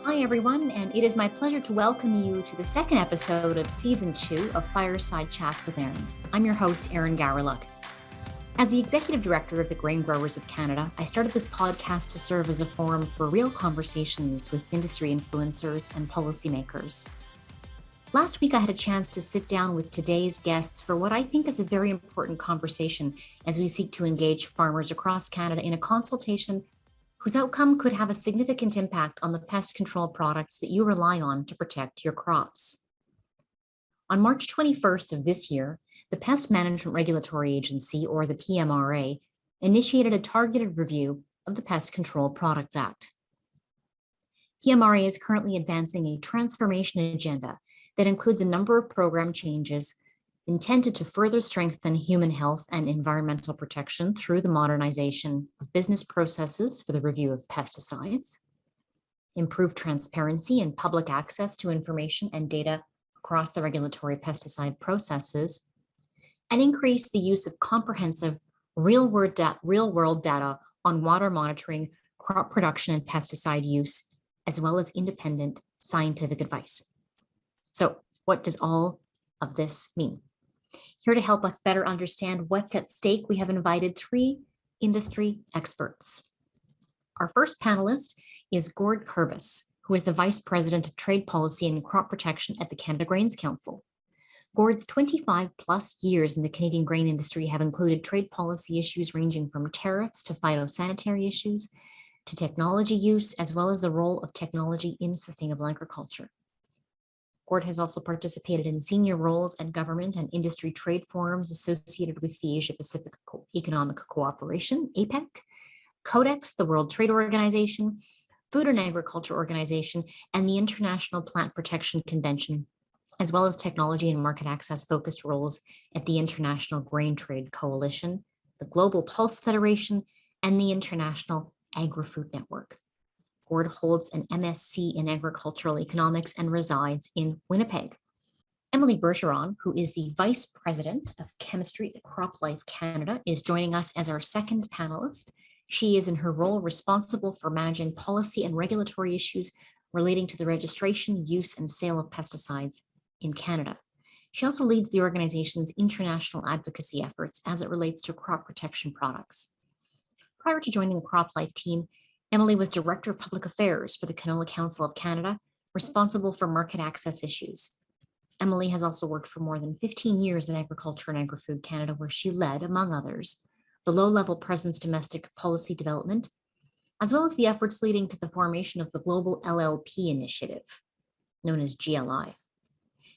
Hi, everyone, and it is my pleasure to welcome you to the second episode of Season 2 of Fireside Chats with Erin. I'm your host, Erin Gowrluck. As the Executive Director of the Grain Growers of Canada, I started this podcast to serve as a forum for real conversations with industry influencers and policymakers. Last week, I had a chance to sit down with today's guests for what I think is a very important conversation as we seek to engage farmers across Canada in a consultation whose outcome could have a significant impact on the pest control products that you rely on to protect your crops. On March 21st of this year, the Pest Management Regulatory Agency, or the PMRA, initiated a targeted review of the Pest Control Products Act. PMRA is currently advancing a transformation agenda that includes a number of program changes intended to further strengthen human health and environmental protection through the modernization of business processes for the review of pesticides, improve transparency and public access to information and data across the regulatory pesticide processes, and increase the use of comprehensive real-world data on water monitoring, crop production, and pesticide use, as well as independent scientific advice. So, what does all of this mean? Here to help us better understand what's at stake, we have invited three industry experts. Our first panelist is Gord Kurbis, who is the Vice President of Trade Policy and Crop Protection at the Canada Grains Council. Gord's 25 plus years in the Canadian grain industry have included trade policy issues ranging from tariffs to phytosanitary issues to technology use, as well as the role of technology in sustainable agriculture. Gord has also participated in senior roles at government and industry trade forums associated with the Asia-Pacific Economic Cooperation, APEC, Codex, the World Trade Organization, Food and Agriculture Organization, and the International Plant Protection Convention, as well as technology and market access focused roles at the International Grain Trade Coalition, the Global Pulse Federation, and the International Agri-Food Network. Gord holds an MSc in Agricultural Economics and resides in Winnipeg. Émilie Bergeron, who is the Vice President of Chemistry at CropLife Canada, is joining us as our second panelist. She is in her role responsible for managing policy and regulatory issues relating to the registration, use, and sale of pesticides in Canada. She also leads the organization's international advocacy efforts as it relates to crop protection products. Prior to joining the CropLife team, Émilie was Director of Public Affairs for the Canola Council of Canada, responsible for market access issues. Émilie has also worked for more than 15 years in Agriculture and Agri-Food Canada, where she led, among others, the low-level presence domestic policy development, as well as the efforts leading to the formation of the Global LLP Initiative, known as GLI.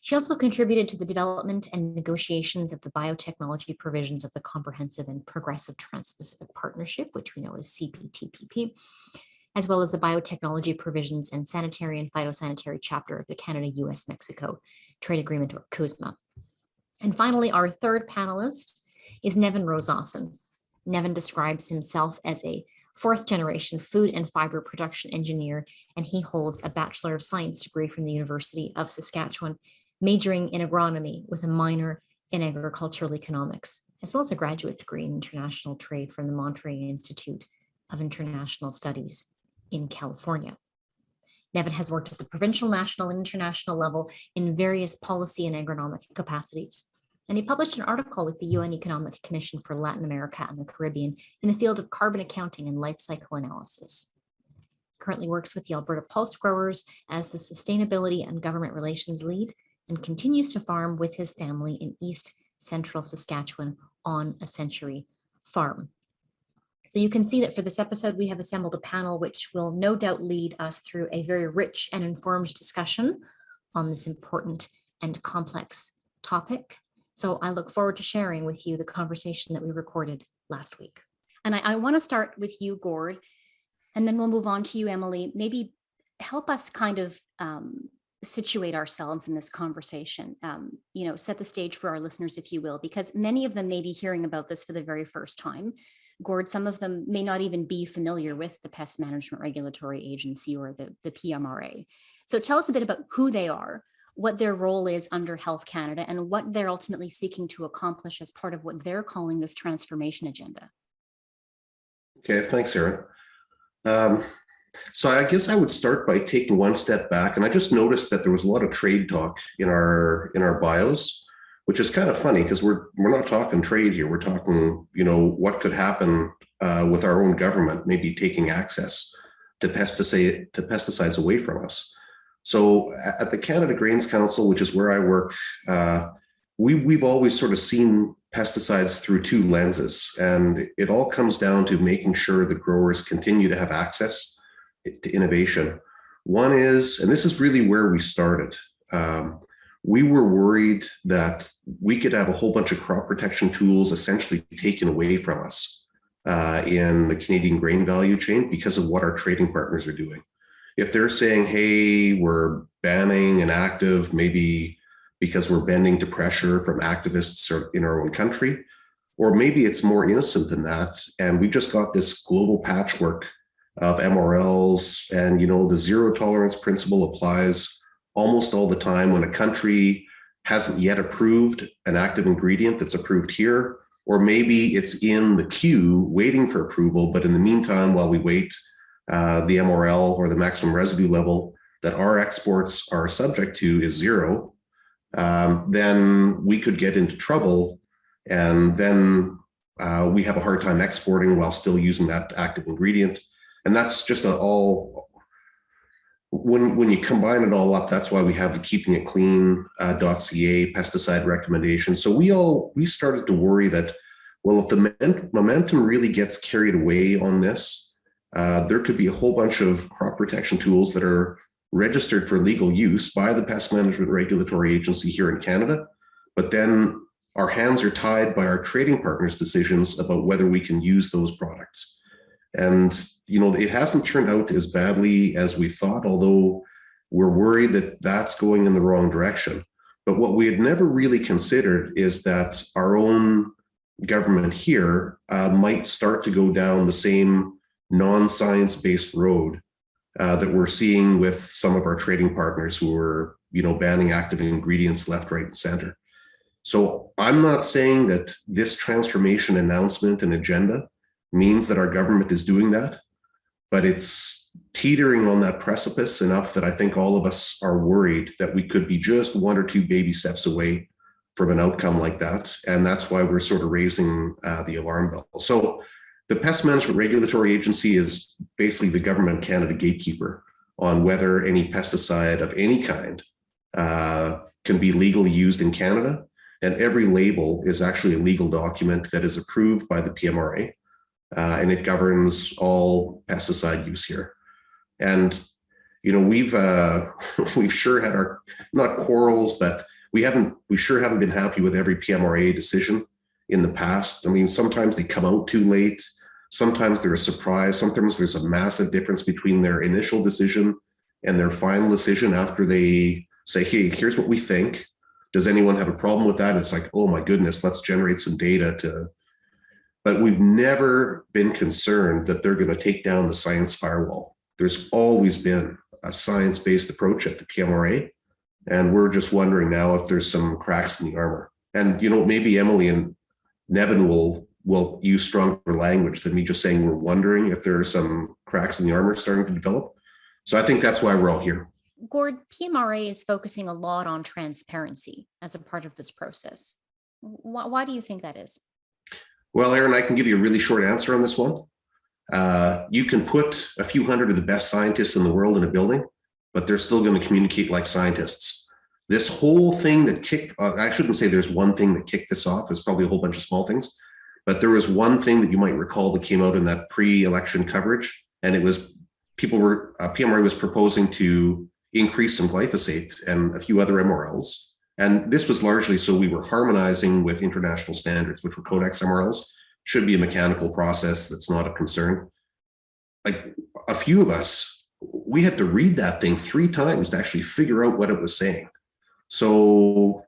She also contributed to the development and negotiations of the biotechnology provisions of the Comprehensive and Progressive Trans-Pacific Partnership, which we know as CPTPP, as well as the biotechnology provisions and sanitary and phytosanitary chapter of the Canada-US-Mexico Trade Agreement, or CUSMA. And finally, our third panelist is Nevin Rosaasen. Nevin describes himself as a fourth-generation food and fiber production engineer, and he holds a Bachelor of Science degree from the University of Saskatchewan, majoring in agronomy with a minor in agricultural economics, as well as a graduate degree in international trade from the Monterey Institute of International Studies in California. Nevin has worked at the provincial, national, and international level in various policy and agronomic capacities. And he published an article with the UN Economic Commission for Latin America and the Caribbean in the field of carbon accounting and life cycle analysis. He currently works with the Alberta Pulse Growers as the Sustainability and Government Relations Lead, and continues to farm with his family in East Central Saskatchewan on a Century farm. So you can see that for this episode, we have assembled a panel which will no doubt lead us through a very rich and informed discussion on this important and complex topic. So I look forward to sharing with you the conversation that we recorded last week. And I want to start with you, Gord, and then we'll move on to you, Émilie. Maybe help us kind of situate ourselves in this conversation, set the stage for our listeners, if you will, because many of them may be hearing about this for the very first time. Gord, some of them may not even be familiar with the Pest Management Regulatory Agency or the PMRA. So tell us a bit about who they are, what their role is under Health Canada, and what they're ultimately seeking to accomplish as part of what they're calling this transformation agenda. Okay, thanks, Erin. So I guess I would start by taking one step back, and I just noticed that there was a lot of trade talk in our bios, which is kind of funny because we're not talking trade here. We're talking, what could happen with our own government, maybe taking access to pesticides away from us. So at the Canada Grains Council, which is where I work, we've always sort of seen pesticides through two lenses, and it all comes down to making sure that growers continue to have access to innovation. One is, and this is really where we started, we were worried that we could have a whole bunch of crop protection tools essentially taken away from us in the Canadian grain value chain because of what our trading partners are doing. If they're saying, hey, we're banning an active, maybe because we're bending to pressure from activists in our own country, or maybe it's more innocent than that, and we just got this global patchwork of MRLs, and the zero tolerance principle applies almost all the time when a country hasn't yet approved an active ingredient that's approved here, or maybe it's in the queue waiting for approval, but in the meantime, while we wait, the MRL or the maximum residue level that our exports are subject to is zero, then we could get into trouble, and then we have a hard time exporting while still using that active ingredient. And that's just when you combine it all up, that's why we have the keeping it clean.ca pesticide recommendation. So we started to worry that, well, if the momentum really gets carried away on this, there could be a whole bunch of crop protection tools that are registered for legal use by the Pest Management Regulatory Agency here in Canada, but then our hands are tied by our trading partners' decisions about whether we can use those products. And, it hasn't turned out as badly as we thought, although we're worried that that's going in the wrong direction. But what we had never really considered is that our own government here might start to go down the same non-science-based road that we're seeing with some of our trading partners who are, banning active ingredients left, right, and center. So I'm not saying that this transformation announcement and agenda means that our government is doing that, but it's teetering on that precipice enough that I think all of us are worried that we could be just one or two baby steps away from an outcome like that. And that's why we're sort of raising the alarm bell. So the Pest Management Regulatory Agency is basically the government Canada gatekeeper on whether any pesticide of any kind can be legally used in Canada. And every label is actually a legal document that is approved by the PMRA. And it governs all pesticide use here. And we've sure had our not quarrels, but we sure haven't been happy with every PMRA decision in the past. I mean, sometimes they come out too late. Sometimes they're a surprise. Sometimes there's a massive difference between their initial decision and their final decision after they say, hey, here's what we think. Does anyone have a problem with that? It's like, oh my goodness, let's generate some data but we've never been concerned that they're going to take down the science firewall. There's always been a science-based approach at the PMRA, and we're just wondering now if there's some cracks in the armor. And maybe Émilie and Nevin will use stronger language than me just saying we're wondering if there are some cracks in the armor starting to develop. So I think that's why we're all here. Gord, PMRA is focusing a lot on transparency as a part of this process. Why do you think that is? Well, Erin, I can give you a really short answer on this one. You can put a few hundred of the best scientists in the world in a building, but they're still going to communicate like scientists. This whole thing that I shouldn't say there's one thing that kicked this off. There's probably a whole bunch of small things, but there was one thing that you might recall that came out in that pre-election coverage, and it was PMRA was proposing to increase some glyphosate and a few other MRLs. And this was largely so we were harmonizing with international standards, which were Codex MRLs, should be a mechanical process that's not a concern. Like a few of us, we had to read that thing 3 times to actually figure out what it was saying. So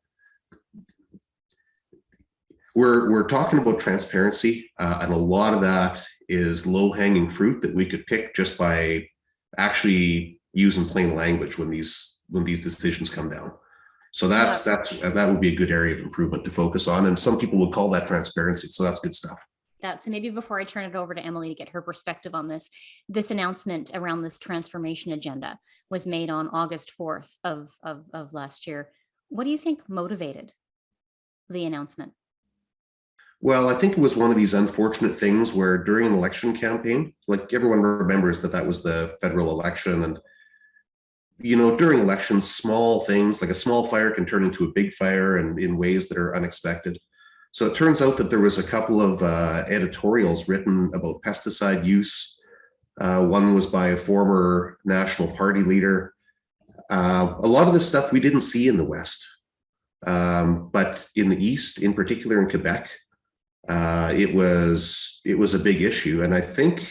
we're talking about transparency, and a lot of that is low-hanging fruit that we could pick just by actually using plain language when these decisions come down. So that would be a good area of improvement to focus on. And some people would call that transparency. So that's good stuff. that. So maybe before I turn it over to Émilie to get her perspective on this announcement around this transformation agenda was made on August 4th of last year. What do you think motivated the announcement? Well, I think it was one of these unfortunate things where during an election campaign, like everyone remembers that was the federal election. And, during elections, small things like a small fire can turn into a big fire and in ways that are unexpected. So it turns out that there was a couple of editorials written about pesticide use. One was by a former National Party leader. A lot of this stuff we didn't see in the West, but in the East, in particular in Quebec, it was a big issue. And I think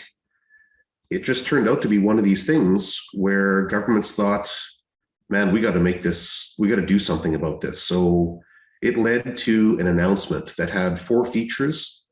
it just turned out to be one of these things where governments thought, man, we got to do something about this. So it led to an announcement that had 4 features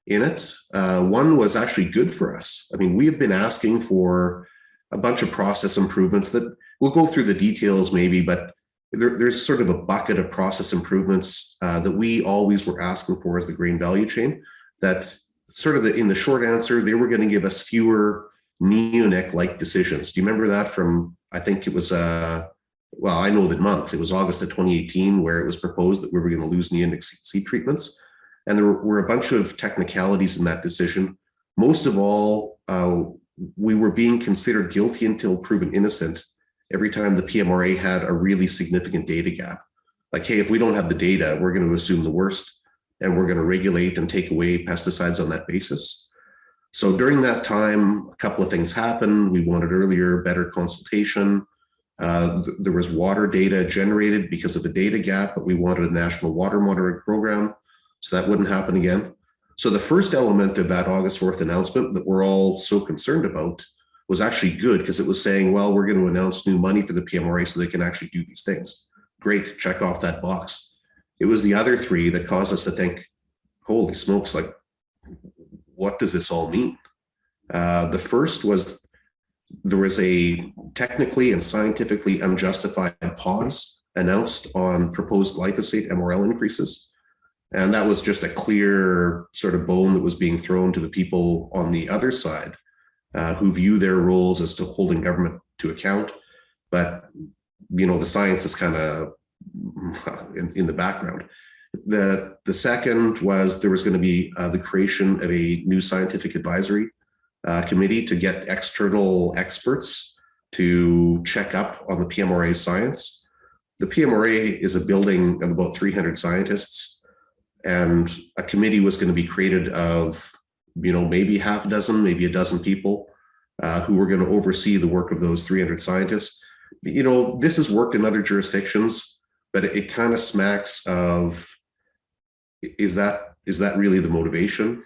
in it. One was actually good for us. I mean, we have been asking for a bunch of process improvements that we'll go through the details maybe, but there's sort of a bucket of process improvements that we always were asking for as the grain value chain, that sort of in the short answer, they were going to give us fewer neonic-like decisions. Do you remember that from, I think it was, well, I know the month, it was August of 2018, where it was proposed that we were going to lose neonic seed treatments. And there were a bunch of technicalities in that decision. Most of all, we were being considered guilty until proven innocent every time the PMRA had a really significant data gap. Like, hey, if we don't have the data, we're going to assume the worst and we're going to regulate and take away pesticides on that basis. So during that time, a couple of things happened. We wanted earlier, better consultation. There was water data generated because of the data gap, but we wanted a national water monitoring program, so that wouldn't happen again. So the first element of that August 4th announcement that we're all so concerned about was actually good, because it was saying, well, we're going to announce new money for the PMRA so they can actually do these things. Great, check off that box. It was the other 3 that caused us to think, holy smokes, like, what does this all mean? The first was there was a technically and scientifically unjustified pause announced on proposed glyphosate MRL increases. And that was just a clear sort of bone that was being thrown to the people on the other side who view their roles as to holding government to account. But, the science is kind of in the background. The second was there was going to be the creation of a new scientific advisory committee to get external experts to check up on the PMRA science. The PMRA is a building of about 300 scientists, and a committee was going to be created of, maybe half a dozen, maybe a dozen people who were going to oversee the work of those 300 scientists. This has worked in other jurisdictions, but it kind of smacks of, is that really the motivation?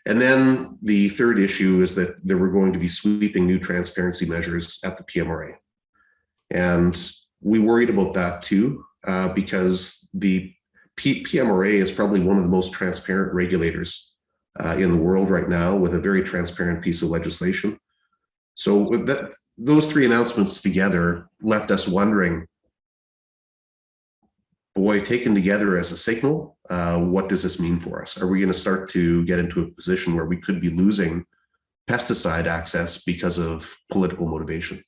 And then the third issue is that there were going to be sweeping new transparency measures at the PMRA. And we worried about that too, because the PMRA is probably one of the most transparent regulators in the world right now, with a very transparent piece of legislation. So with that, those 3 announcements together left us wondering, boy, taken together as a signal, what does this mean for us? Are we going to start to get into a position where we could be losing pesticide access because of political motivation?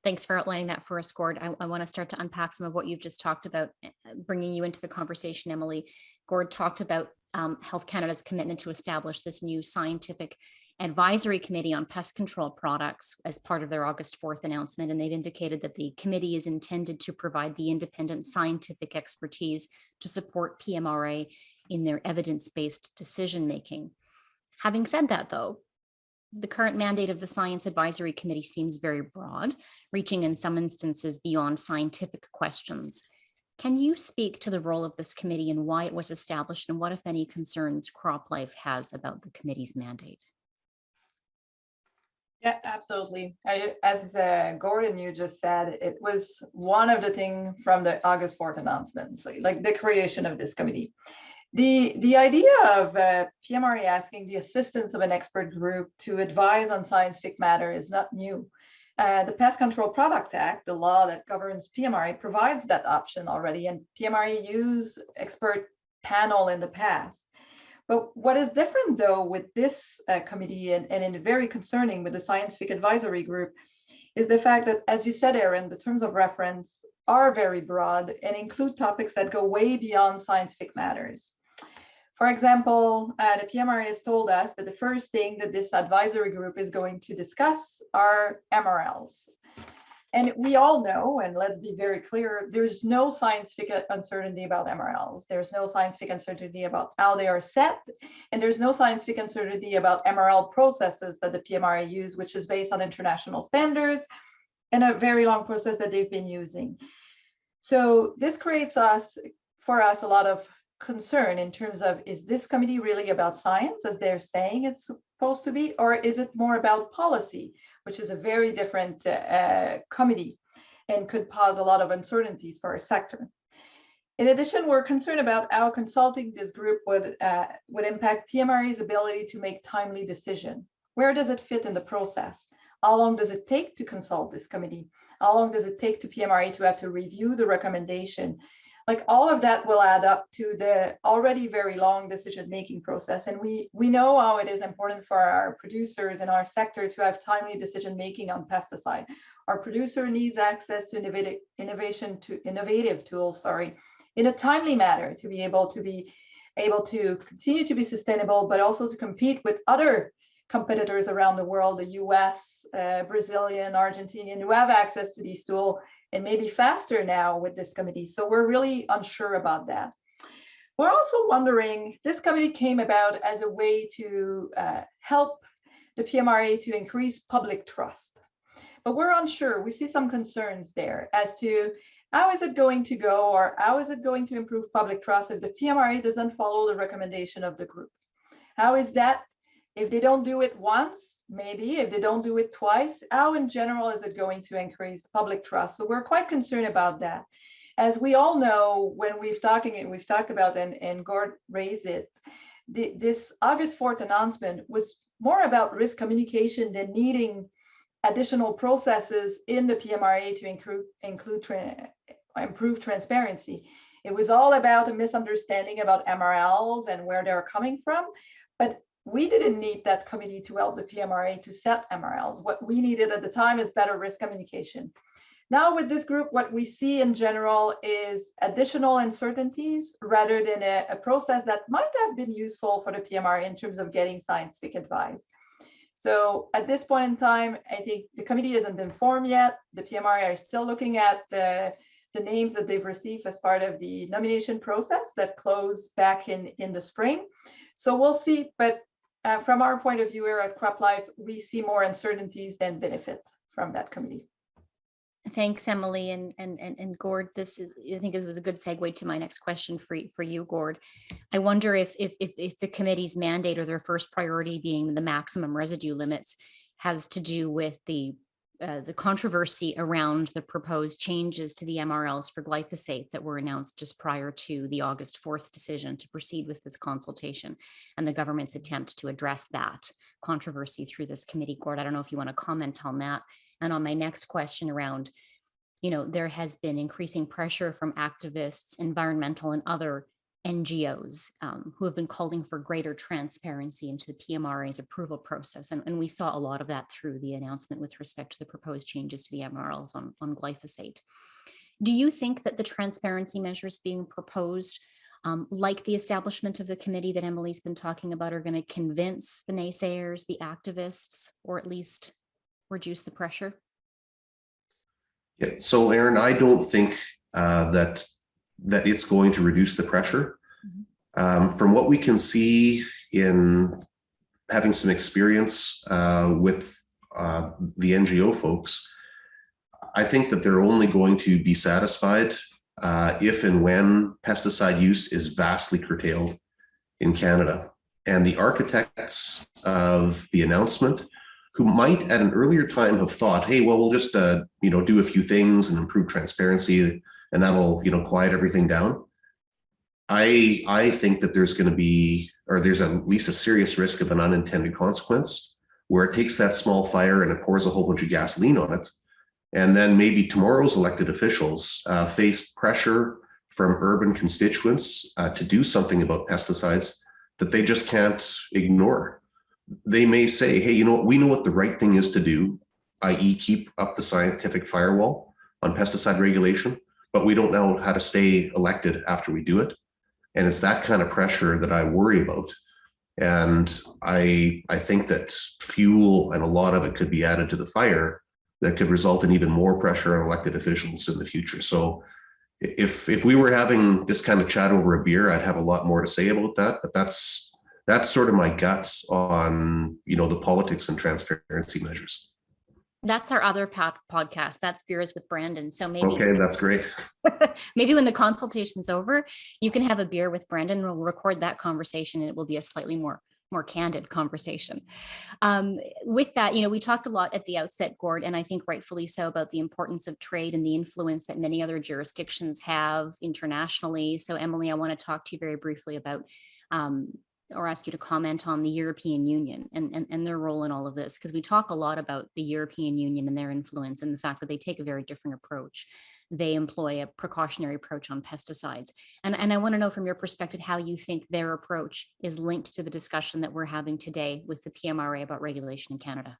Thanks for outlining that for us, Gord. I want to start to unpack some of what you've just talked about, bringing you into the conversation, Émilie. Gord talked about Health Canada's commitment to establish this new scientific advisory committee on pest control products as part of their August 4th announcement. And they've indicated that the committee is intended to provide the independent scientific expertise to support PMRA in their evidence-based decision-making. Having said that, though, the current mandate of the Science Advisory Committee seems very broad, reaching in some instances beyond scientific questions. Can you speak to the role of this committee and why it was established, and what, if any, concerns CropLife has about the committee's mandate? Yeah, absolutely. As Gordon, you just said, it was one of the things from the August 4th announcement, so like the creation of this committee. The idea of PMRA asking the assistance of an expert group to advise on scientific matter is not new. The Pest Control Product Act, the law that governs PMRA, provides that option already, and PMRA use expert panel in the past. But what is different, though, with this committee and very concerning with the Scientific Advisory Group is the fact that, as you said, Erin, the terms of reference are very broad and include topics that go way beyond scientific matters. For example, the PMRA has told us that the first thing that this advisory group is going to discuss are MRLs. And we all know, and let's be very clear, there's no scientific uncertainty about MRLs. There's no scientific uncertainty about how they are set. And there's no scientific uncertainty about MRL processes that the PMRA use, which is based on international standards and a very long process that they've been using. So this creates for us a lot of concern in terms of, is this committee really about science as they're saying it's supposed to be, or is it more about policy, which is a very different committee and could cause a lot of uncertainties for our sector. In addition, we're concerned about how consulting this group would impact PMRA's ability to make timely decisions. Where does it fit in the process? How long does it take to consult this committee? How long does it take to PMRA to have to review the recommendation? Like, all of that will add up to the already very long decision-making process. And we know how it is important for our producers in our sector to have timely decision-making on pesticide. Our producer needs access to innovative tools, in a timely manner to be able to continue to be sustainable, but also to compete with other competitors around the world, the US, Brazilian, Argentinian, who have access to these tools, and maybe faster now with this committee. So we're really unsure about that. We're also wondering, this committee came about as a way to help the PMRA to increase public trust. But we're unsure. We see some concerns there as to how is it going to go, or how is it going to improve public trust if the PMRA doesn't follow the recommendation of the group? How is that, if they don't do it once, maybe if they don't do it twice, how in general is it going to increase public trust? So we're quite concerned about that. As we all know, when we've talked about, and Gord raised it, this August 4th announcement was more about risk communication than needing additional processes in the PMRA to improve transparency. It was all about a misunderstanding about MRLs and where they're coming from, but we didn't need that committee to help the PMRA to set MRLs. What we needed at the time is better risk communication. Now with this group, what we see in general is additional uncertainties rather than a process that might have been useful for the PMRA in terms of getting scientific advice. So at this point in time, I think the committee hasn't been formed yet. The PMRA are still looking at the names that they've received as part of the nomination process that closed back in the spring. So we'll see, but from our point of view here at CropLife, we see more uncertainties than benefit from that committee. Thanks, Émilie and Gord. I think it was a good segue to my next question for you, Gord. I wonder if the committee's mandate, or their first priority being the maximum residue limits, has to do with the controversy around the proposed changes to the MRLs for glyphosate that were announced just prior to the August 4th decision to proceed with this consultation, and the government's attempt to address that controversy through this committee. Gord, I don't know if you want to comment on that. And on my next question around, there has been increasing pressure from activists, environmental and other NGOs who have been calling for greater transparency into the PMRA's approval process. And we saw a lot of that through the announcement with respect to the proposed changes to the MRLs on glyphosate. Do you think that the transparency measures being proposed, like the establishment of the committee that Émilie's been talking about, are going to convince the naysayers, the activists, or at least reduce the pressure? Yeah, so Erin, I don't think that it's going to reduce the pressure. From what we can see in having some experience with the NGO folks, I think that they're only going to be satisfied if and when pesticide use is vastly curtailed in Canada. And the architects of the announcement, who might at an earlier time have thought, hey, well, we'll just do a few things and improve transparency, and that'll quiet everything down. I think that there's going to be, or there's at least a serious risk of an unintended consequence, where it takes that small fire and it pours a whole bunch of gasoline on it, and then maybe tomorrow's elected officials face pressure from urban constituents to do something about pesticides that they just can't ignore. They may say, hey, you know what, we know what the right thing is to do, i.e. keep up the scientific firewall on pesticide regulation, but we don't know how to stay elected after we do it. And it's that kind of pressure that I worry about. And I think that fuel and a lot of it could be added to the fire that could result in even more pressure on elected officials in the future. So if we were having this kind of chat over a beer, I'd have a lot more to say about that. But that's sort of my guts on, the politics and transparency measures. That's our other podcast. That's Beers with Brandon. So maybe okay, that's great. Maybe when the consultation's over, you can have a beer with Brandon. We'll record that conversation, and it will be a slightly more candid conversation. With that, we talked a lot at the outset, Gord, and I think rightfully so, about the importance of trade and the influence that many other jurisdictions have internationally. So, Émilie, I want to talk to you very briefly about or ask you to comment on the European Union and their role in all of this, because we talk a lot about the European Union and their influence and the fact that they take a very different approach. They employ a precautionary approach on pesticides. And I want to know from your perspective how you think their approach is linked to the discussion that we're having today with the PMRA about regulation in Canada.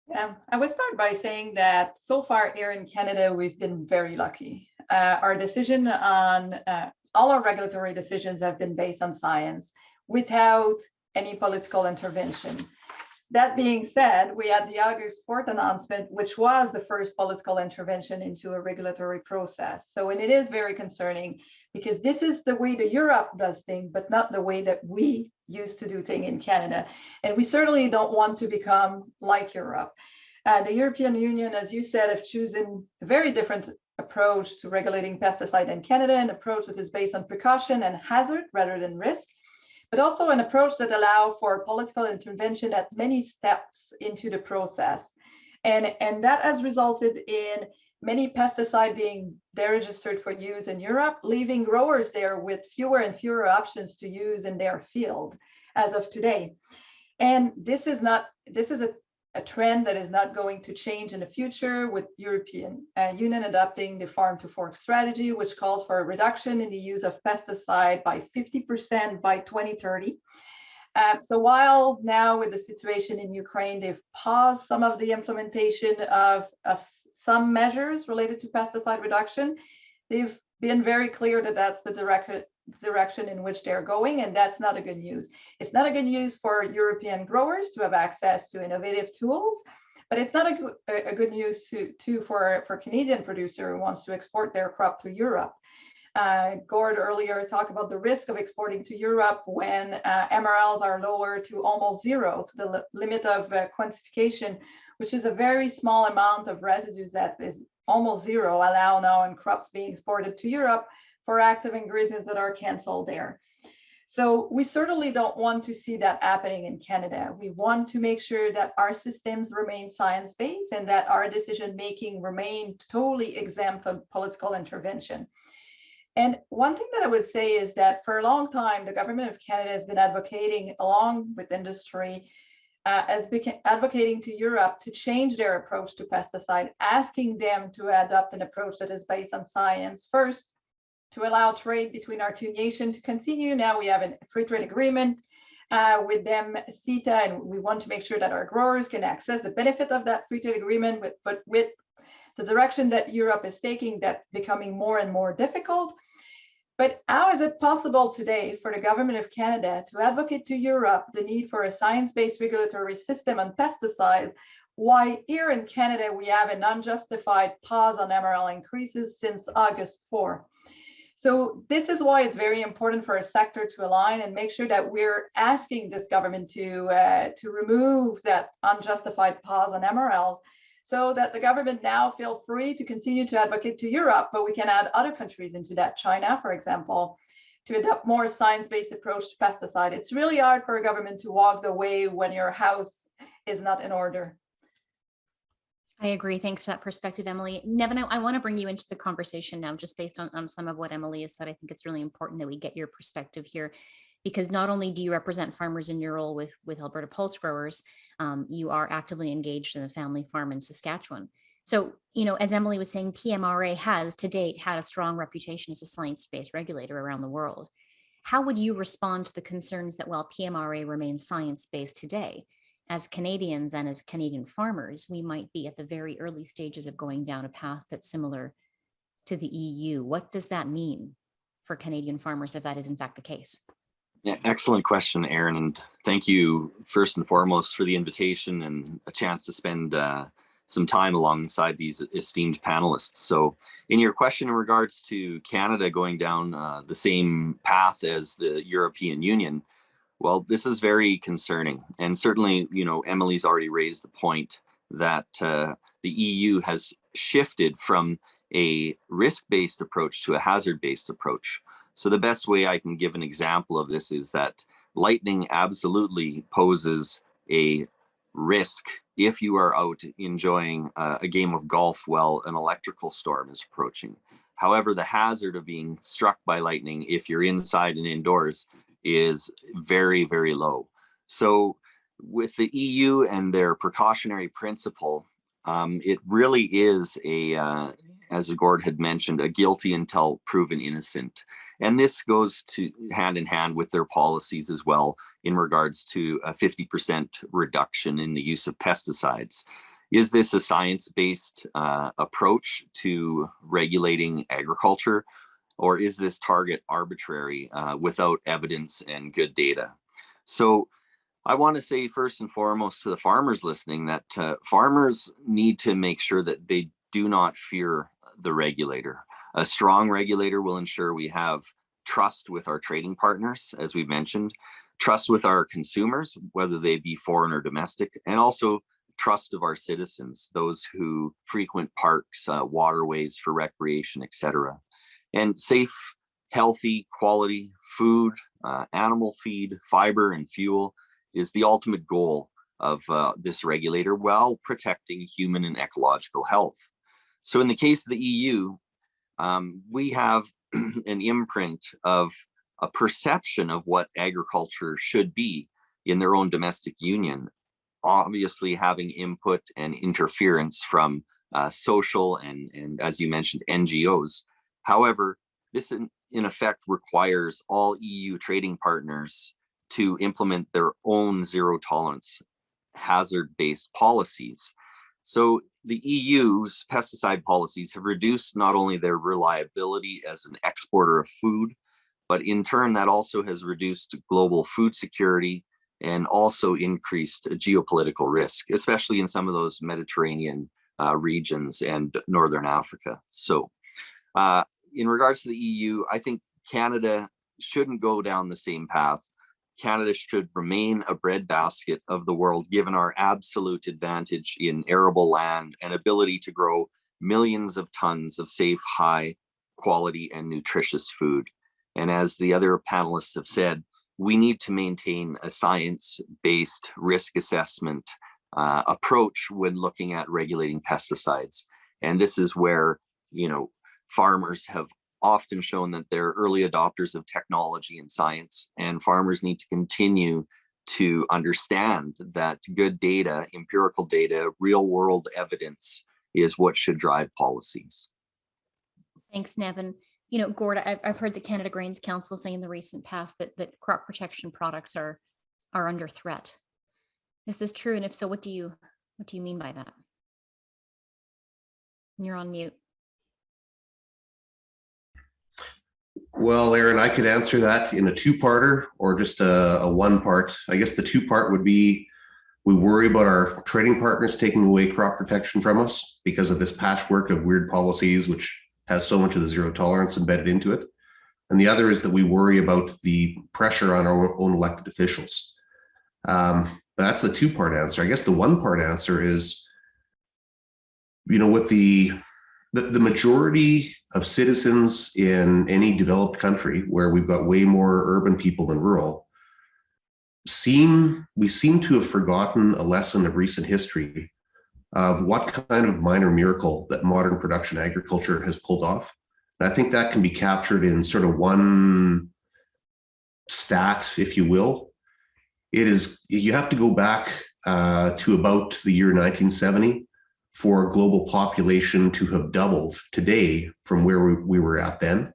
Yeah, I would start by saying that so far here in Canada, we've been very lucky. Our decision on all our regulatory decisions have been based on science without any political intervention. That being said, we had the August 4th announcement, which was the first political intervention into a regulatory process. So, and it is very concerning because this is the way that Europe does things, but not the way that we used to do things in Canada. And we certainly don't want to become like Europe. The European Union, as you said, have chosen a very different approach to regulating pesticide in Canada, an approach that is based on precaution and hazard rather than risk, but also an approach that allows for political intervention at many steps into the process. And that has resulted in many pesticides being deregistered for use in Europe, leaving growers there with fewer and fewer options to use in their field as of today. And this is a trend that is not going to change in the future, with European Union adopting the farm to fork strategy, which calls for a reduction in the use of pesticide by 50% by 2030. So while now with the situation in Ukraine, they've paused some of the implementation of some measures related to pesticide reduction, they've been very clear that that's the direction in which they're going, and that's not a good news. It's not a good news for European growers to have access to innovative tools, but it's not a good news for Canadian producer who wants to export their crop to Europe. Gord earlier talked about the risk of exporting to Europe when MRLs are lower to almost zero, to the limit of quantification, which is a very small amount of residues that is almost zero allow now in crops being exported to Europe for active ingredients that are canceled there. So we certainly don't want to see that happening in Canada. We want to make sure that our systems remain science-based and that our decision-making remain totally exempt of political intervention. And one thing that I would say is that for a long time, the government of Canada has been advocating, along with industry, advocating to Europe to change their approach to pesticide, asking them to adopt an approach that is based on science first, to allow trade between our two nations to continue. Now we have a free trade agreement with them, CETA, and we want to make sure that our growers can access the benefit of that free trade agreement, but with the direction that Europe is taking, that's becoming more and more difficult. But how is it possible today for the government of Canada to advocate to Europe the need for a science-based regulatory system on pesticides, while here in Canada we have an unjustified pause on MRL increases since August 4? So this is why it's very important for a sector to align and make sure that we're asking this government to remove that unjustified pause on MRL, so that the government now feel free to continue to advocate to Europe, but we can add other countries into that, China, for example, to adopt more science-based approach to pesticide. It's really hard for a government to walk the way when your house is not in order. I agree. Thanks for that perspective, Émilie. Nevin, I want to bring you into the conversation now, just based on some of what Émilie has said. I think it's really important that we get your perspective here, because not only do you represent farmers in your role with Alberta Pulse Growers, you are actively engaged in the family farm in Saskatchewan. So, as Émilie was saying, PMRA has to date had a strong reputation as a science-based regulator around the world. How would you respond to the concerns that while PMRA remains science-based today, as Canadians and as Canadian farmers, we might be at the very early stages of going down a path that's similar to the EU? What does that mean for Canadian farmers if that is in fact the case? Yeah, excellent question, Erin, and thank you first and foremost for the invitation and a chance to spend some time alongside these esteemed panelists. So in your question in regards to Canada going down the same path as the European Union, well, this is very concerning. And certainly, Émilie's already raised the point that the EU has shifted from a risk-based approach to a hazard-based approach. So the best way I can give an example of this is that lightning absolutely poses a risk if you are out enjoying a game of golf while an electrical storm is approaching. However, the hazard of being struck by lightning if you're inside and indoors is very, very low. So with the EU and their precautionary principle, it really is as Gord had mentioned, a guilty until proven innocent. And this goes hand in hand with their policies as well in regards to a 50% reduction in the use of pesticides. Is this a science-based approach to regulating agriculture, or is this target arbitrary without evidence and good data? So I want to say first and foremost to the farmers listening that farmers need to make sure that they do not fear the regulator. A strong regulator will ensure we have trust with our trading partners, as we mentioned, trust with our consumers, whether they be foreign or domestic, and also trust of our citizens, those who frequent parks, waterways for recreation, etc. And safe, healthy, quality food, animal feed, fiber, and fuel is the ultimate goal of this regulator while protecting human and ecological health. So in the case of the EU, we have an imprint of a perception of what agriculture should be in their own domestic union, obviously having input and interference from social and, as you mentioned, NGOs. However, this in effect requires all EU trading partners to implement their own zero tolerance hazard-based policies. So the EU's pesticide policies have reduced not only their reliability as an exporter of food, but in turn that also has reduced global food security and also increased geopolitical risk, especially in some of those Mediterranean regions and Northern Africa. So in regards to the EU, I think Canada shouldn't go down the same path. Canada should remain a breadbasket of the world, given our absolute advantage in arable land and ability to grow millions of tons of safe, high quality and nutritious food. And as the other panelists have said, we need to maintain a science-based risk assessment approach when looking at regulating pesticides. And this is where, farmers have often shown that they're early adopters of technology and science, and farmers need to continue to understand that good data, empirical data, real world evidence is what should drive policies. Thanks, Nevin. Gord, I've heard the Canada Grains Council say in the recent past that crop protection products are under threat. Is this true? And if so, what do you mean by that? You're on mute. Well, Erin, I could answer that in a two-parter or just a one-part. I guess the two-part would be we worry about our trading partners taking away crop protection from us because of this patchwork of weird policies, which has so much of the zero tolerance embedded into it. And the other is that we worry about the pressure on our own elected officials. That's the two-part answer. I guess the one-part answer is, with the majority of citizens in any developed country where we've got way more urban people than rural, we seem to have forgotten a lesson of recent history of what kind of minor miracle that modern production agriculture has pulled off. And I think that can be captured in sort of one stat, if you will. You have to go back to about the year 1970 for a global population to have doubled today from where we were at then.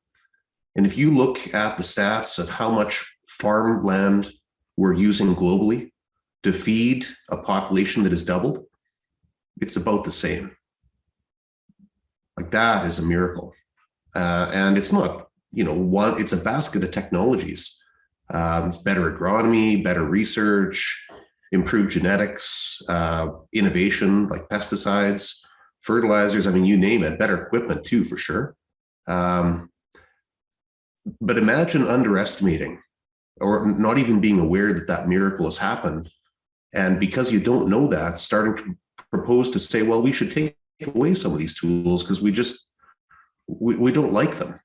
And if you look at the stats of how much farmland we're using globally to feed a population that has doubled, it's about the same. Like, that is a miracle. And it's not, it's a basket of technologies. It's better agronomy, better research, improved genetics, innovation like pesticides, fertilizers, I mean, you name it, better equipment too, for sure. But imagine underestimating or not even being aware that that miracle has happened. And because you don't know that, starting to propose to say, well, we should take away some of these tools because we don't like them.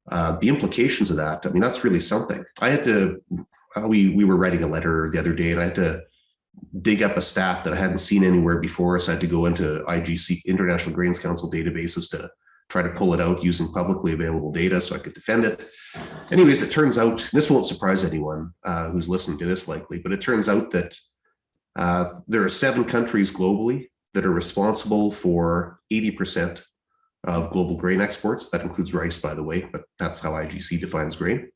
The implications of that, I mean, that's really something. I had to, we were writing a letter the other day, and I had to dig up a stat that I hadn't seen anywhere before. So I had to go into IGC, International Grains Council databases, to try to pull it out using publicly available data so I could defend it. Anyways, it turns out, this won't surprise anyone who's listening to this likely, but it turns out that there are 7 countries globally that are responsible for 80% of global grain exports. That includes rice, by the way, but that's how IGC defines grain.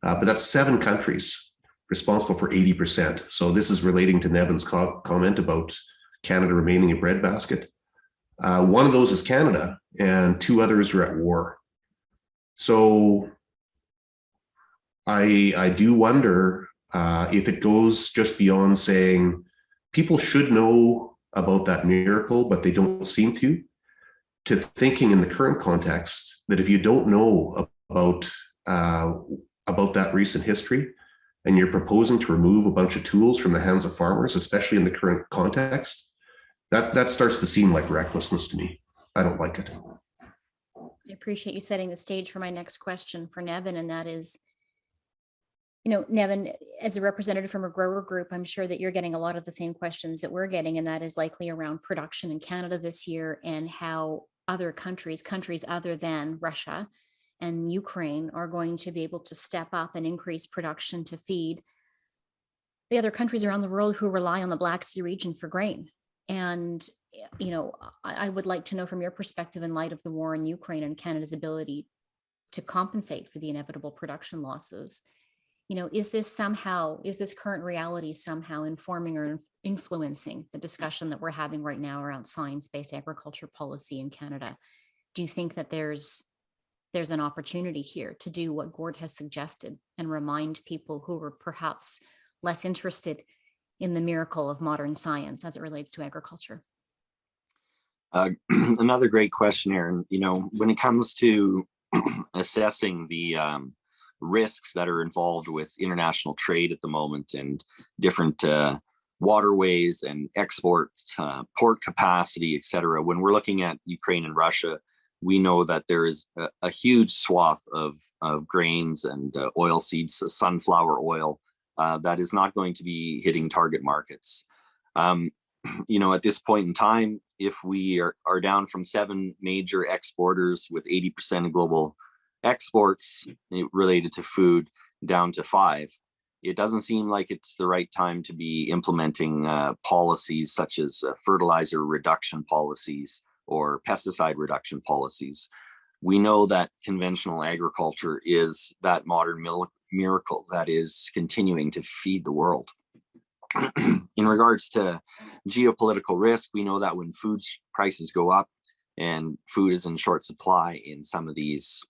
But that's 7 countries responsible for 80%. So this is relating to Nevin's comment about Canada remaining a breadbasket. One of those is Canada, and 2 others are at war. So I do wonder if it goes just beyond saying people should know about that miracle, but they don't seem to thinking in the current context that if you don't know about that recent history and you're proposing to remove a bunch of tools from the hands of farmers, especially in the current context, that starts to seem like recklessness to me. I don't like it. I appreciate you setting the stage for my next question for Nevin, and that is, Nevin, as a representative from a grower group, I'm sure that you're getting a lot of the same questions that we're getting, and that is likely around production in Canada this year and how other countries other than Russia and Ukraine are going to be able to step up and increase production to feed the other countries around the world who rely on the Black Sea region for grain. And, I would like to know from your perspective, in light of the war in Ukraine and Canada's ability to compensate for the inevitable production losses, is this current reality somehow informing or influencing the discussion that we're having right now around science-based agriculture policy in Canada? Do you think that there's an opportunity here to do what Gord has suggested and remind people who are perhaps less interested in the miracle of modern science as it relates to agriculture? Another great question, Erin. When it comes to assessing the risks that are involved with international trade at the moment and different waterways and export, port capacity, et cetera, when we're looking at Ukraine and Russia, we know that there is a huge swath of grains and oil seeds, sunflower oil, that is not going to be hitting target markets. At this point in time, if we are down from 7 major exporters with 80% of global exports related to food down to 5, it doesn't seem like it's the right time to be implementing policies such as fertilizer reduction policies or pesticide reduction policies. We know that conventional agriculture is that modern miracle that is continuing to feed the world. In regards to geopolitical risk, we know that when food prices go up and food is in short supply in some of these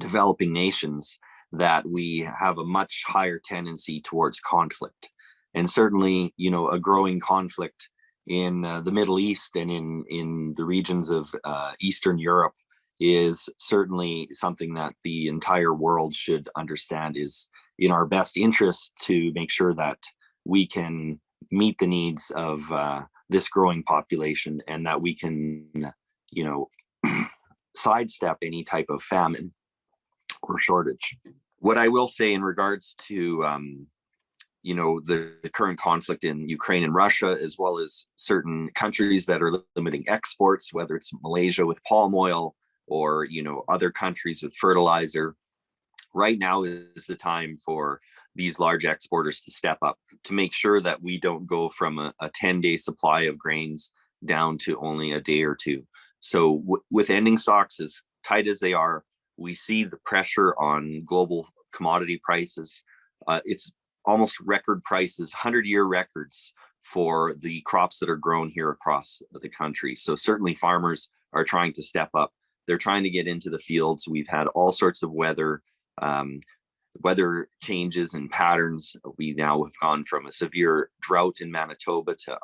developing nations, that we have a much higher tendency towards conflict. And certainly, a growing conflict in the Middle East and in the regions of Eastern Europe is certainly something that the entire world should understand is in our best interest to make sure that we can meet the needs of this growing population and that we can, sidestep any type of famine or shortage. What I will say in regards to, the current conflict in Ukraine and Russia, as well as certain countries that are limiting exports, whether it's Malaysia with palm oil or, other countries with fertilizer, right now is the time for these large exporters to step up to make sure that we don't go from a 10-day supply of grains down to only a day or two. So with ending stocks as tight as they are, we see the pressure on global commodity prices. It's almost record prices, 100-year records for the crops that are grown here across the country. So certainly farmers are trying to step up. They're trying to get into the fields. We've had all sorts of weather changes and patterns. We now have gone from a severe drought in Manitoba to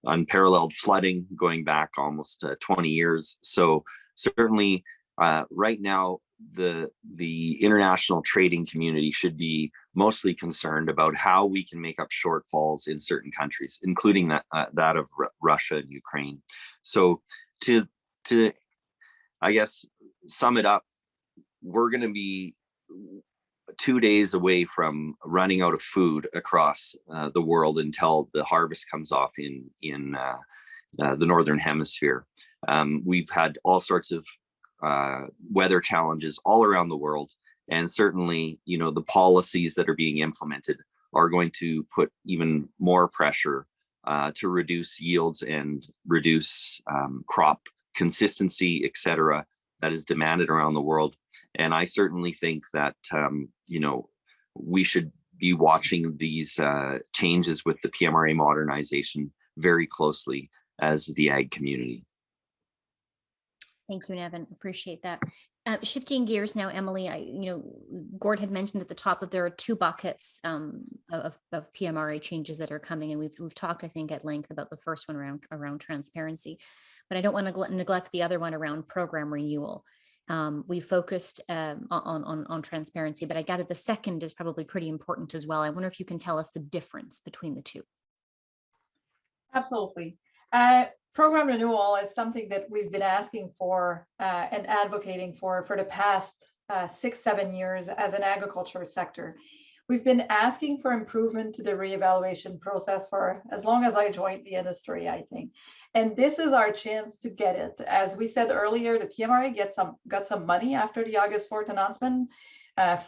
unparalleled flooding going back almost 20 years. So certainly right now, the international trading community should be mostly concerned about how we can make up shortfalls in certain countries, including that of Russia and Ukraine. So to I guess sum it up, we're going to be 2 days away from running out of food across the world until the harvest comes off in the Northern Hemisphere. We've had all sorts of weather challenges all around the world, and certainly, the policies that are being implemented are going to put even more pressure to reduce yields and reduce crop consistency, etc., that is demanded around the world. And I certainly think that we should be watching these changes with the PMRA modernization very closely as the ag community. Thank you, Nevin. Appreciate that. Shifting gears now, Émilie, Gord had mentioned at the top that there are 2 buckets of PMRA changes that are coming, and we've talked, I think, at length about the first one around transparency, but I don't want to neglect the other one around program renewal. We focused on transparency, but I gather the second is probably pretty important as well. I wonder if you can tell us the difference between the 2. Absolutely. Program renewal is something that we've been asking for and advocating for the past 6-7 years as an agriculture sector. We've been asking for improvement to the reevaluation process for as long as I joined the industry, I think. And this is our chance to get it. As we said earlier, the PMRA got some money after the August 4th announcement,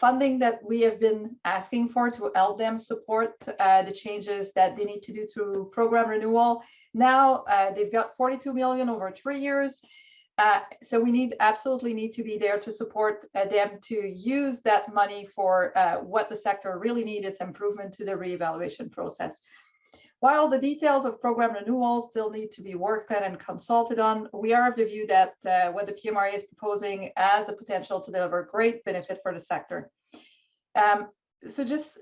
funding that we have been asking for to help them support the changes that they need to do through program renewal. Now they've got 42 million over 3 years. So we absolutely need to be there to support them to use that money for what the sector really needs, its improvement to the reevaluation process. While the details of program renewal still need to be worked on and consulted on, we are of the view that what the PMRA is proposing has the potential to deliver great benefit for the sector. So just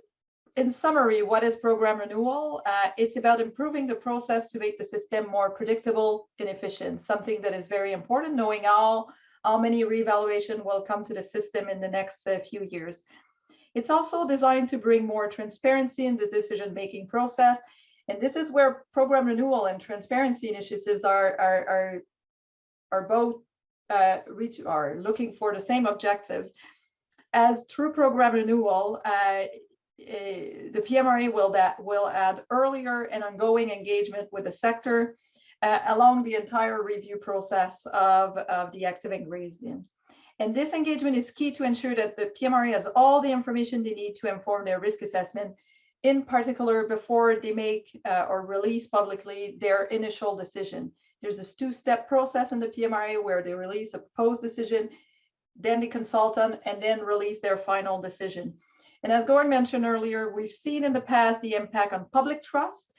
in summary, what is program renewal? It's about improving the process to make the system more predictable and efficient, something that is very important, knowing how many reevaluation will come to the system in the next few years. It's also designed to bring more transparency in the decision-making process. And this is where program renewal and transparency initiatives are both looking for the same objectives. As through program renewal, the PMRA will add earlier and ongoing engagement with the sector along the entire review process of the active ingredient. And this engagement is key to ensure that the PMRA has all the information they need to inform their risk assessment, in particular before they make or release publicly their initial decision. There's a 2-step process in the PMRA where they release a proposed decision, then they consult on, and then release their final decision. And as Gord mentioned earlier, we've seen in the past the impact on public trust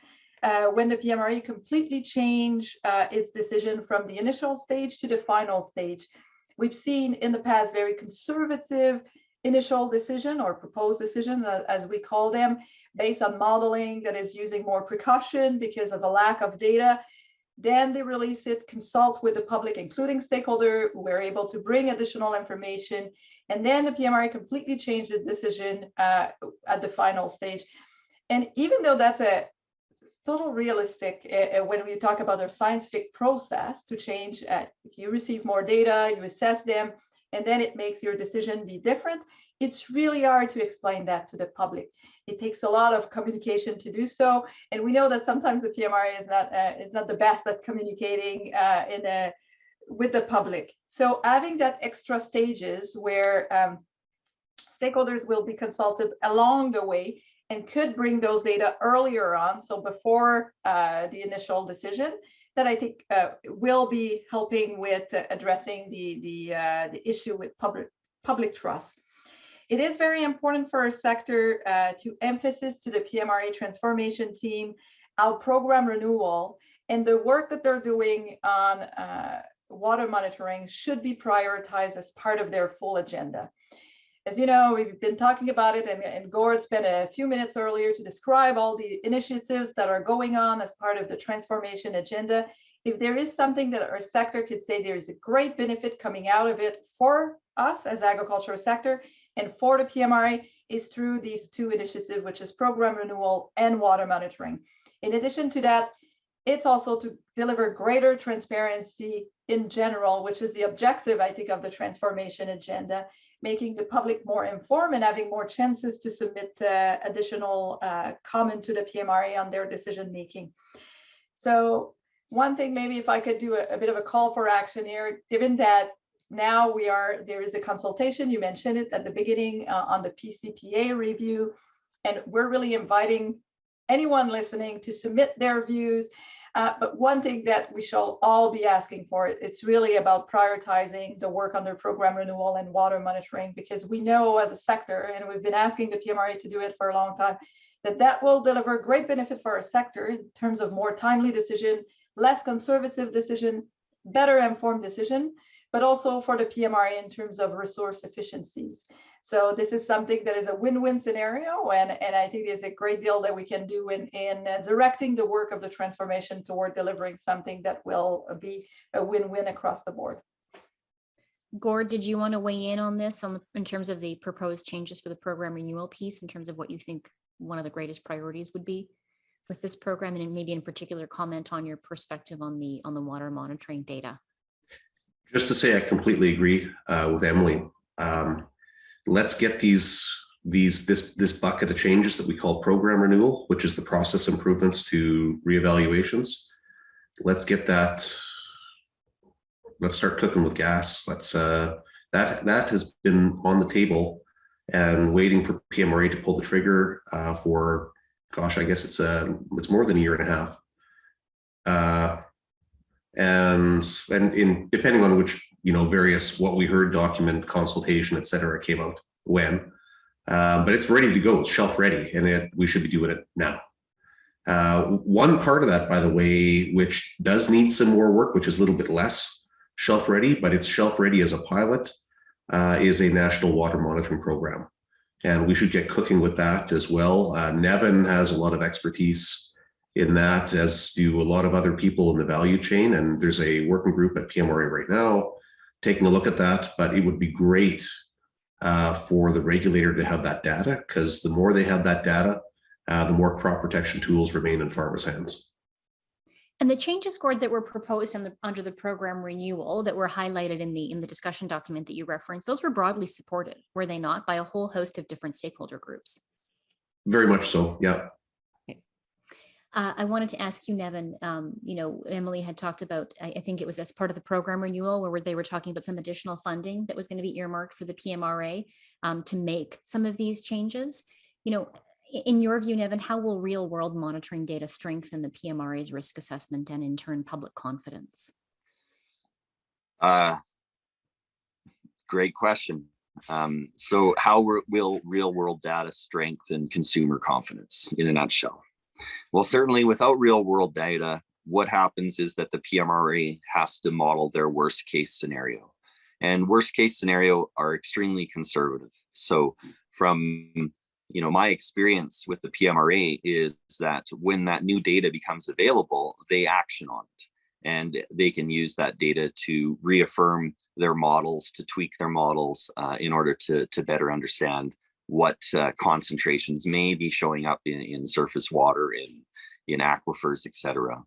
when the PMRA completely changed its decision from the initial stage to the final stage. We've seen in the past very conservative initial decision or proposed decisions, as we call them, based on modeling that is using more precaution because of a lack of data. Then they release it, consult with the public, including stakeholders who were able to bring additional information. And then the PMRA completely changed the decision at the final stage. And even though that's a total realistic, when we talk about our scientific process to change, if you receive more data, you assess them, and then it makes your decision be different, it's really hard to explain that to the public. It takes a lot of communication to do so. And we know that sometimes the PMRA is not the best at communicating with the public. So having that extra stages where stakeholders will be consulted along the way and could bring those data earlier on, so before the initial decision, that I think will be helping with addressing the issue with public trust. It is very important for our sector to emphasize to the PMRA transformation team our program renewal and the work that they're doing on water monitoring should be prioritized as part of their full agenda. As you know, we've been talking about it, and Gord spent a few minutes earlier to describe all the initiatives that are going on as part of the transformation agenda. If there is something that our sector could say there is a great benefit coming out of it for us as agricultural sector and for the PMRA, is through these two initiatives, which is program renewal and water monitoring. In addition to that, it's also to deliver greater transparency in general, which is the objective, I think, of the transformation agenda, making the public more informed and having more chances to submit additional comment to the PMRA on their decision making. So one thing, maybe if I could do a bit of a call for action here, given that now there is a consultation, you mentioned it at the beginning on the PCPA review, and we're really inviting anyone listening to submit their views. But one thing that we shall all be asking for, it's really about prioritizing the work under program renewal and water monitoring, because we know as a sector, and we've been asking the PMRA to do it for a long time, that will deliver great benefit for our sector in terms of more timely decision, less conservative decision, better informed decision, but also for the PMRA in terms of resource efficiencies. So this is something that is a win-win scenario, and I think there's a great deal that we can do in directing the work of the transformation toward delivering something that will be a win-win across the board. Gord, did you want to weigh in on this in terms of the proposed changes for the program renewal piece, in terms of what you think one of the greatest priorities would be with this program, and maybe in particular comment on your perspective on the water monitoring data? Just to say, I completely agree with Emily. Let's get this bucket of changes that we call program renewal, which is the process improvements to reevaluations. Let's get that. Let's start cooking with gas. Let's that has been on the table and waiting for PMRA to pull the trigger for, gosh, I guess it's more than a year and a half. And in depending on which, various what we heard document, consultation, et cetera, came out when, but it's ready to go. It's shelf ready, and we should be doing it now. One part of that, by the way, which does need some more work, which is a little bit less shelf ready, but it's shelf ready as a pilot, is a national water monitoring program. And we should get cooking with that as well. Nevin has a lot of expertise in that, as do a lot of other people in the value chain. And there's a working group at PMRA right now taking a look at that. But it would be great for the regulator to have that data, because the more they have that data, the more crop protection tools remain in farmers' hands. And the changes, Gord, that were proposed under the program renewal that were highlighted in the discussion document that you referenced, those were broadly supported, were they not, by a whole host of different stakeholder groups? Very much so, yeah. I wanted to ask you, Nevin, Emily had talked about, I think it was as part of the program renewal, where they were talking about some additional funding that was going to be earmarked for the PMRA to make some of these changes. In your view, Nevin, how will real world monitoring data strengthen the PMRA's risk assessment and in turn public confidence? Great question. So how will real world data strengthen consumer confidence in a nutshell? Well, certainly without real world data, what happens is that the PMRA has to model their worst case scenario. And worst case scenario are extremely conservative. So from my experience with the PMRA is that when that new data becomes available, they action on it. And they can use that data to reaffirm their models, to tweak their models in order to better understand what concentrations may be showing up in surface water, in aquifers, et cetera.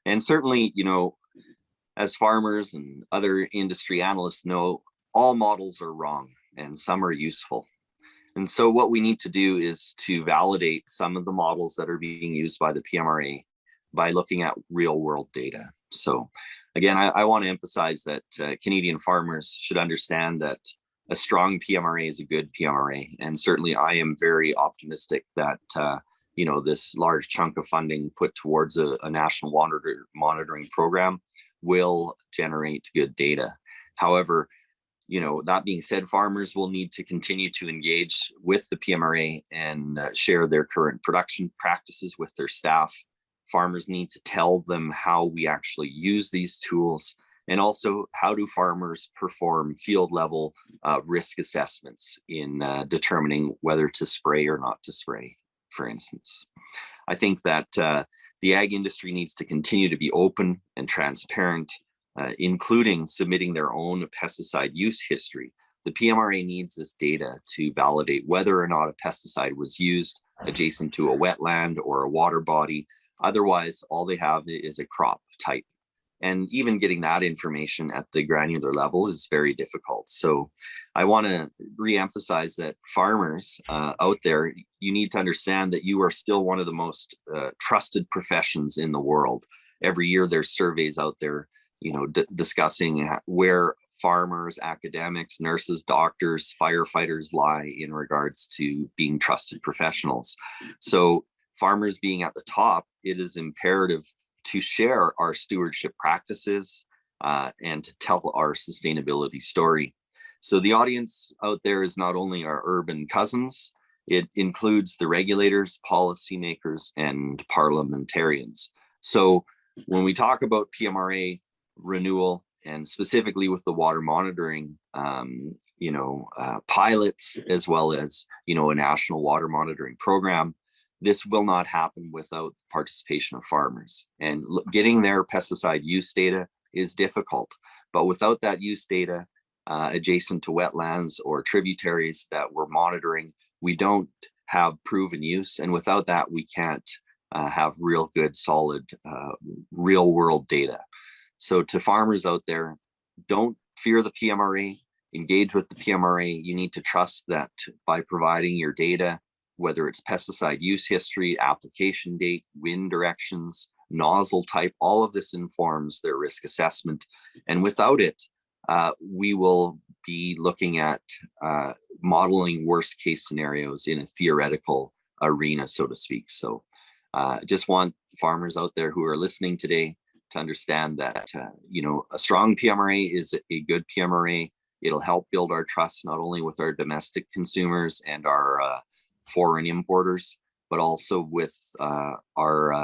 And certainly, as farmers and other industry analysts know, all models are wrong and some are useful. And so what we need to do is to validate some of the models that are being used by the PMRA by looking at real world data. So again, I want to emphasize that Canadian farmers should understand that a strong PMRA is a good PMRA. And certainly I am very optimistic that, this large chunk of funding put towards a national monitoring program will generate good data. However, that being said, farmers will need to continue to engage with the PMRA and share their current production practices with their staff. Farmers need to tell them how we actually use these tools, and also how do farmers perform field level risk assessments in determining whether to spray or not to spray, for instance. I think that the ag industry needs to continue to be open and transparent, including submitting their own pesticide use history. The PMRA needs this data to validate whether or not a pesticide was used adjacent to a wetland or a water body. Otherwise, all they have is a crop type. And even getting that information at the granular level is very difficult. So I want to reemphasize that farmers out there, you need to understand that you are still one of the most trusted professions in the world. Every year there's surveys out there, discussing where farmers, academics, nurses, doctors, firefighters lie in regards to being trusted professionals. So farmers being at the top, it is imperative to share our stewardship practices and to tell our sustainability story. So the audience out there is not only our urban cousins, it includes the regulators, policymakers, and parliamentarians. So when we talk about PMRA renewal, and specifically with the water monitoring, pilots, as well as, a national water monitoring program, this will not happen without participation of farmers. And getting their pesticide use data is difficult, but without that use data adjacent to wetlands or tributaries that we're monitoring, we don't have proven use. And without that, we can't have real good, solid, real world data. So to farmers out there, don't fear the PMRA, engage with the PMRA. You need to trust that by providing your data, whether it's pesticide use history, application date, wind directions, nozzle type, all of this informs their risk assessment. And without it, we will be looking at modeling worst case scenarios in a theoretical arena, so to speak. So just want farmers out there who are listening today to understand that, a strong PMRA is a good PMRA. It'll help build our trust, not only with our domestic consumers and our foreign importers, but also with our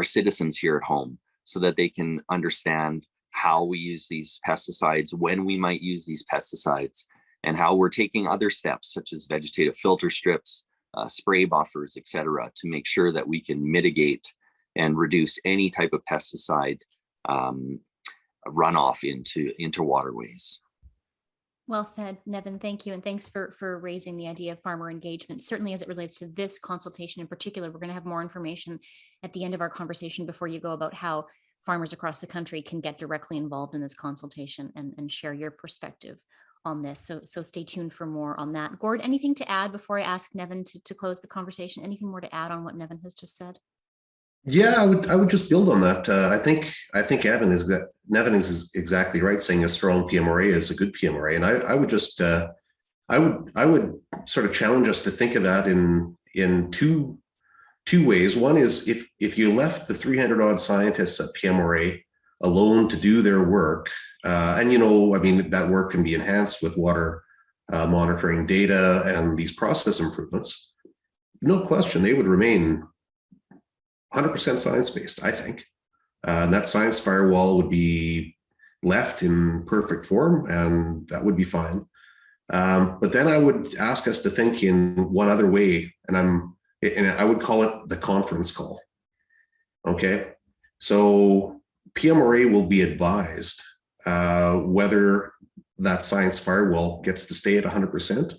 citizens here at home, so that they can understand how we use these pesticides, when we might use these pesticides, and how we're taking other steps such as vegetative filter strips, spray buffers, etc., to make sure that we can mitigate and reduce any type of pesticide runoff into waterways. Well said, Nevin. Thank you. And thanks for raising the idea of farmer engagement. Certainly as it relates to this consultation in particular, we're going to have more information at the end of our conversation before you go about how farmers across the country can get directly involved in this consultation and share your perspective on this. So stay tuned for more on that. Gord, anything to add before I ask Nevin to close the conversation? Anything more to add on what Nevin has just said? Yeah, I would just build on that. I think Nevin is exactly right, saying a strong PMRA is a good PMRA, and I would just I would sort of challenge us to think of that in two ways. One is if you left the 300 odd scientists at PMRA alone to do their work, and that work can be enhanced with water monitoring data and these process improvements. No question, they would remain 100% science-based, I think. And that science firewall would be left in perfect form, and that would be fine. But then I would ask us to think in one other way, and I would call it the conference call. Okay, so PMRA will be advised whether that science firewall gets to stay at 100%,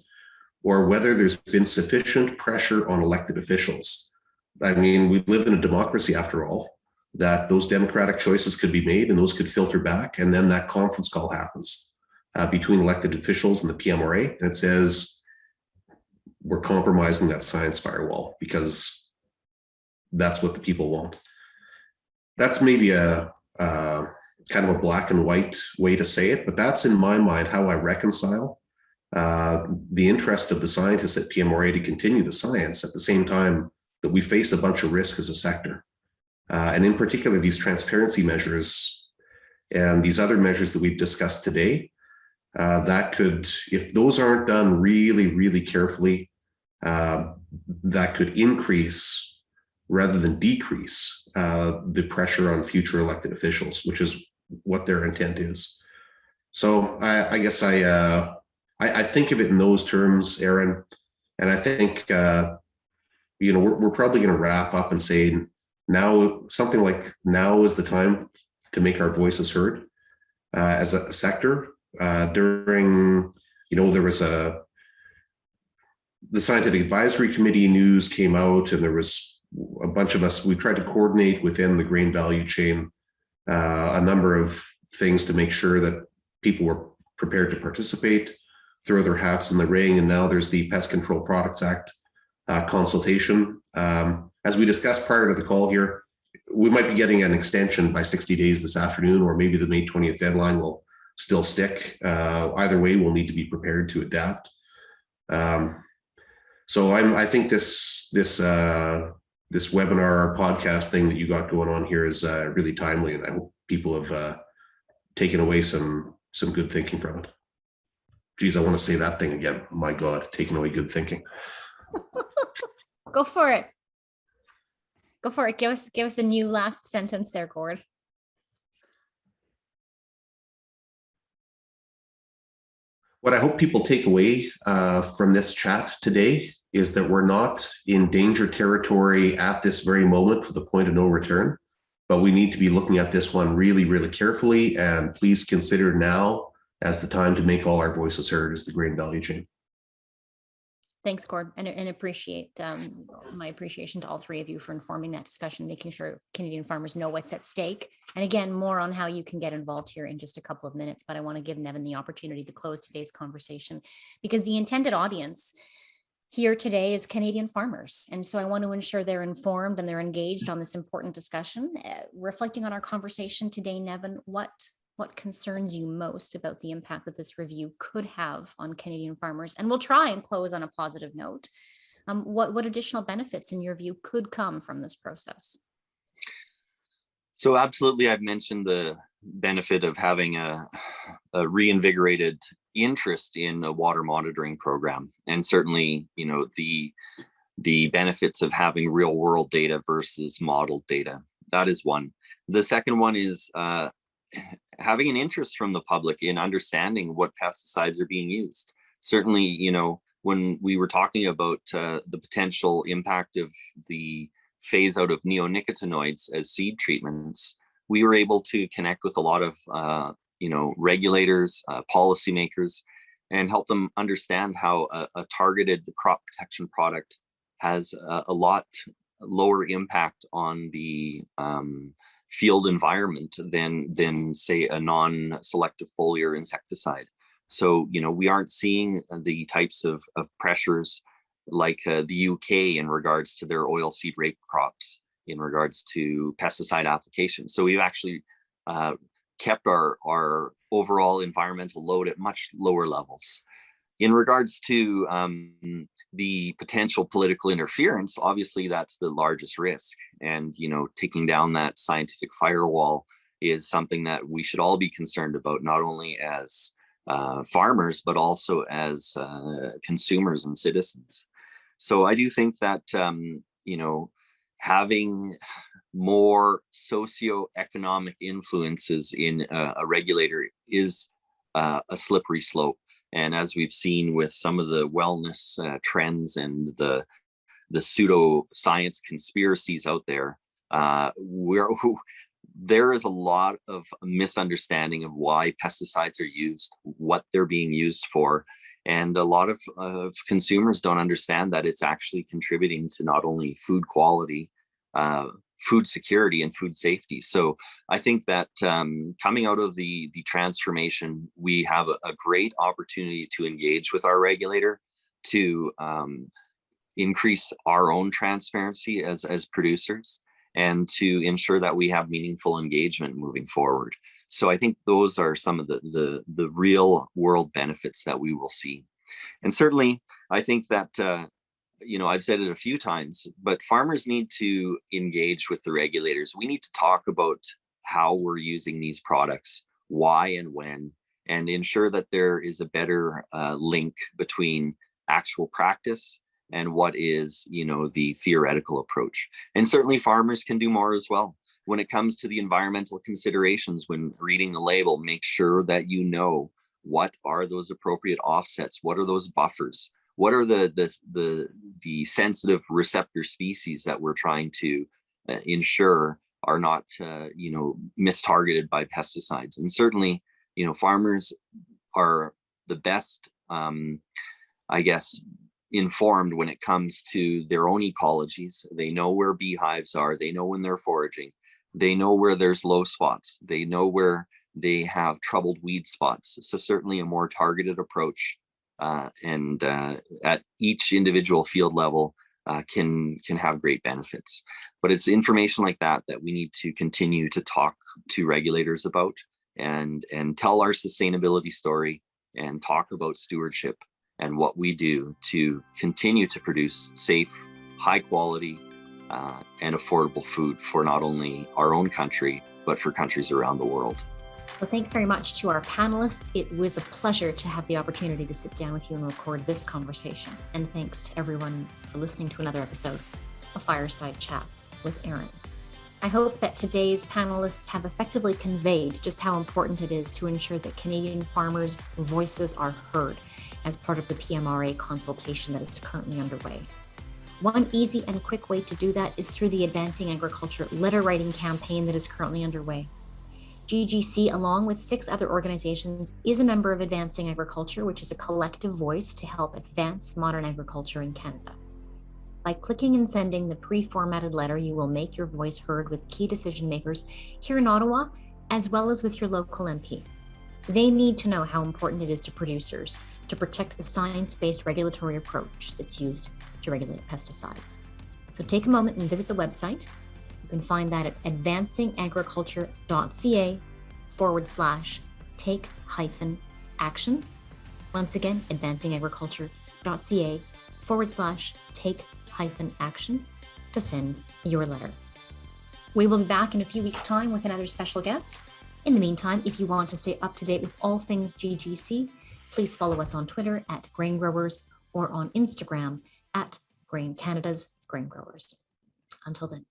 or whether there's been sufficient pressure on elected officials. I mean, we live in a democracy after all, that those democratic choices could be made and those could filter back. And then that conference call happens between elected officials and the PMRA. And it says, we're compromising that science firewall because that's what the people want. That's maybe a kind of a black and white way to say it, but that's in my mind how I reconcile the interest of the scientists at PMRA to continue the science, at the same time that we face a bunch of risk as a sector. And in particular, these transparency measures and these other measures that we've discussed today, that could, if those aren't done really, really carefully, that could increase rather than decrease the pressure on future elected officials, which is what their intent is. So I guess I think of it in those terms, Erin, and I think we're probably going to wrap up and say now something like now is the time to make our voices heard as a sector. During, there was the Scientific Advisory Committee news came out, and there was a bunch of us, we tried to coordinate within the grain value chain a number of things to make sure that people were prepared to participate, throw their hats in the ring. And now there's the Pest Control Products Act consultation. As we discussed prior to the call here, we might be getting an extension by 60 days this afternoon, or maybe the May 20th deadline will still stick. Either way, we'll need to be prepared to adapt. So I think this webinar podcast thing that you got going on here is really timely, and I hope people have taken away some good thinking from it. Geez, I want to say that thing again. My God, taking away good thinking. Go for it. Go for it. Give us a new last sentence there, Gord. What I hope people take away from this chat today is that we're not in danger territory at this very moment with a point of no return, but we need to be looking at this one really, really carefully. And please consider now as the time to make all our voices heard as the grain value chain. Thanks, Gord, and appreciate my appreciation to all three of you for informing that discussion, making sure Canadian farmers know what's at stake. And again, more on how you can get involved here in just a couple of minutes, but I want to give Nevin the opportunity to close today's conversation, because the intended audience here today is Canadian farmers. And so I want to ensure they're informed and they're engaged on this important discussion. Reflecting on our conversation today, Nevin, what concerns you most about the impact that this review could have on Canadian farmers? And we'll try and close on a positive note. What additional benefits, in your view, could come from this process? So absolutely, I've mentioned the benefit of having a reinvigorated interest in a water monitoring program, and certainly, the benefits of having real world data versus modeled data. That is one. The second one is having an interest from the public in understanding what pesticides are being used. Certainly, when we were talking about the potential impact of the phase out of neonicotinoids as seed treatments, we were able to connect with a lot of regulators, policymakers, and help them understand how a targeted crop protection product has a lot lower impact on the field environment than say a non-selective foliar insecticide. So we aren't seeing the types of pressures like the UK in regards to their oilseed rape crops, in regards to pesticide applications. So we've actually kept our overall environmental load at much lower levels. In regards to the potential political interference, obviously that's the largest risk. And, taking down that scientific firewall is something that we should all be concerned about, not only as farmers, but also as consumers and citizens. So I do think that, having more socioeconomic influences in a regulator is a slippery slope. And as we've seen with some of the wellness trends and the pseudo-science conspiracies out there, there is a lot of misunderstanding of why pesticides are used, what they're being used for. And a lot of consumers don't understand that it's actually contributing to not only food quality, food security, and food safety. So I think that coming out of the transformation, we have a great opportunity to engage with our regulator to increase our own transparency as producers, and to ensure that we have meaningful engagement moving forward. So I think those are some of the real world benefits that we will see. And certainly, I think that I've said it a few times, but farmers need to engage with the regulators. We need to talk about how we're using these products, why and when, and ensure that there is a better link between actual practice and what is, the theoretical approach. And certainly farmers can do more as well. When it comes to the environmental considerations, when reading the label, make sure that you know what are those appropriate offsets, what are those buffers, what are the sensitive receptor species that we're trying to ensure are not mistargeted by pesticides. And certainly, farmers are the best, informed when it comes to their own ecologies. They know where beehives are. They know when they're foraging. They know where there's low spots. They know where they have troubled weed spots. So certainly a more targeted approach and at each individual field level can have great benefits. But it's information like that we need to continue to talk to regulators about and tell our sustainability story and talk about stewardship and what we do to continue to produce safe, high quality, and affordable food for not only our own country, but for countries around the world. So thanks very much to our panelists. It was a pleasure to have the opportunity to sit down with you and record this conversation. And thanks to everyone for listening to another episode of Fireside Chats with Erin. I hope that today's panelists have effectively conveyed just how important it is to ensure that Canadian farmers' voices are heard as part of the PMRA consultation that is currently underway. One easy and quick way to do that is through the Advancing Agriculture letter writing campaign that is currently underway. GGC, along with 6 other organizations, is a member of Advancing Agriculture, which is a collective voice to help advance modern agriculture in Canada. By clicking and sending the pre-formatted letter, you will make your voice heard with key decision makers here in Ottawa, as well as with your local MP. They need to know how important it is to producers to protect the science-based regulatory approach that's used to regulate pesticides. So take a moment and visit the website. You can find that at advancingagriculture.ca/take-action. Once again, advancingagriculture.ca/take-action to send your letter. We will be back in a few weeks' time with another special guest. In the meantime, if you want to stay up to date with all things GGC, please follow us on Twitter at Grain Growers or on Instagram at Grain Canada's Grain Growers. Until then.